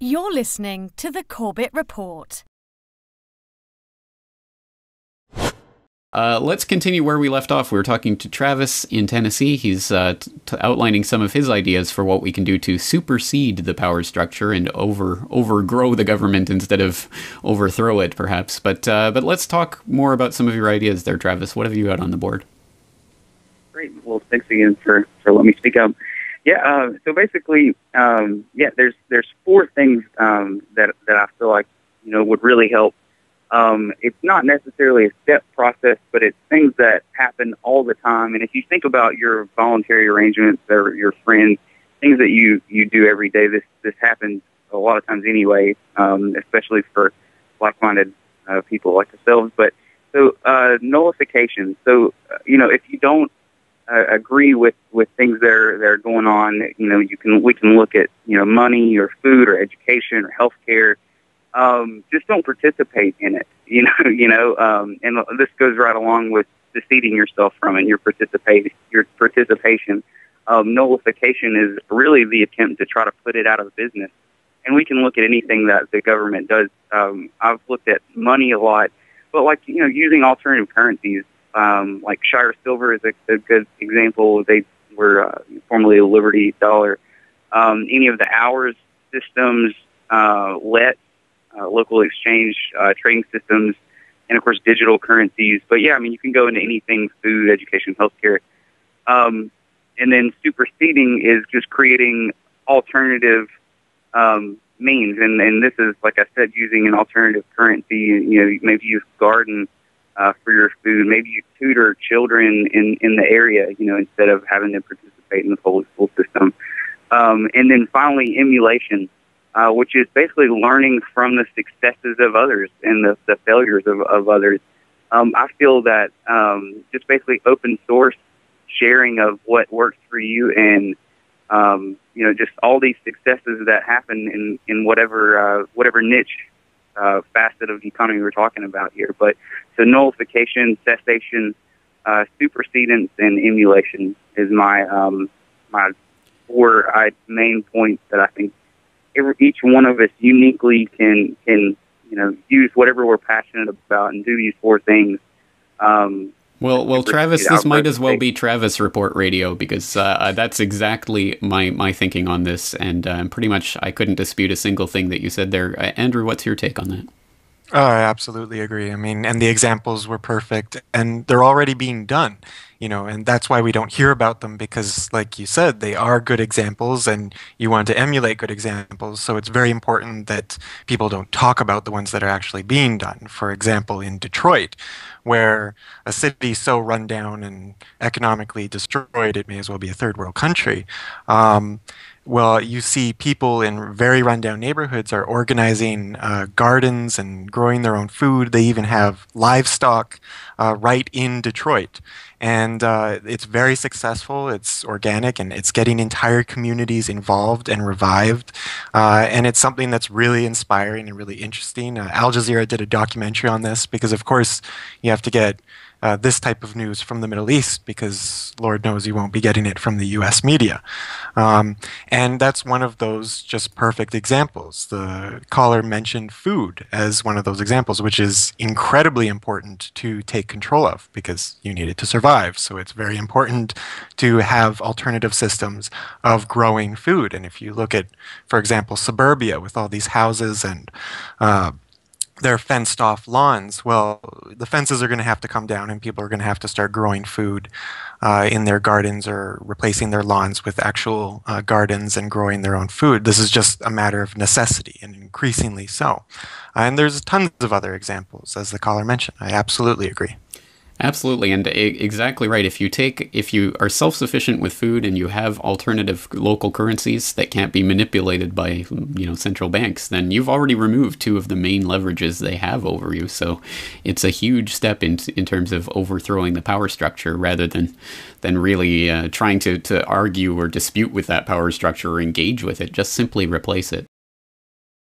You're listening to the Corbett Report. Let's continue where we left off. We were talking to Travis in Tennessee. He's outlining some of his ideas for what we can do to supersede the power structure and overgrow the government instead of overthrow it, perhaps. But let's talk more about some of your ideas there, Travis. What have you got on the board? Great. Well, thanks again for letting me speak up. So basically, there's four things that I feel like would really help. It's not necessarily a step process, but it's things that happen all the time. And if you think about your voluntary arrangements or your friends, things that you do every day, this happens a lot of times anyway, especially for like-minded people like ourselves. But so nullification. So if you don't agree with things that are going on, we can look at money or food or education or healthcare. Just don't participate in it, and this goes right along with seceding yourself from it, your participation. Nullification is really the attempt to try to put it out of business. And we can look at anything that the government does. I've looked at money a lot, but using alternative currencies, like Shire Silver is a good example. They were formerly a Liberty dollar. Any of the hours systems, local exchange trading systems, and of course digital currencies. But you can go into anything: food, education, healthcare. And then superseding is just creating alternative means. And this is, like I said, using an alternative currency. Maybe you garden for your food. Maybe you tutor children in the area. Instead of having them participate in the public school system. And then finally, emulation. Which is basically learning from the successes of others and the failures of others. I feel that just basically open source sharing of what works for you and, just all these successes that happen in whatever niche facet of the economy we're talking about here. But so nullification, cessation, supersedence, and emulation is my four main points that I think each one of us uniquely can use whatever we're passionate about and do these four things. Well, Travis, this might as well be Travis Report Radio, because that's exactly my thinking on this, and pretty much I couldn't dispute a single thing that you said there. Andrew, what's your take on that? I absolutely agree. And the examples were perfect, and they're already being done, and that's why we don't hear about them, because, like you said, they are good examples, and you want to emulate good examples. So it's very important that people don't talk about the ones that are actually being done. For example, in Detroit, where a city so run down and economically destroyed, it may as well be a third world country. Well, you see people in very rundown neighborhoods are organizing gardens and growing their own food. They even have livestock right in Detroit. And it's very successful. It's organic, and it's getting entire communities involved and revived. And it's something that's really inspiring and really interesting. Al Jazeera did a documentary on this because, of course, you have to get this type of news from the Middle East, because Lord knows you won't be getting it from the U.S. media. And that's one of those just perfect examples. The caller mentioned food as one of those examples, which is incredibly important to take control of because you need it to survive. So it's very important to have alternative systems of growing food. And if you look at, for example, suburbia with all these houses and their fenced-off lawns, well, the fences are going to have to come down, and people are going to have to start growing food in their gardens or replacing their lawns with actual gardens and growing their own food. This is just a matter of necessity, and increasingly so. And there's tons of other examples, as the caller mentioned. I absolutely agree. Absolutely, and exactly right. If you are self-sufficient with food and you have alternative local currencies that can't be manipulated by central banks, then you've already removed two of the main leverages they have over you. So it's a huge step in terms of overthrowing the power structure, rather than really trying to argue or dispute with that power structure or engage with it. Just simply replace it.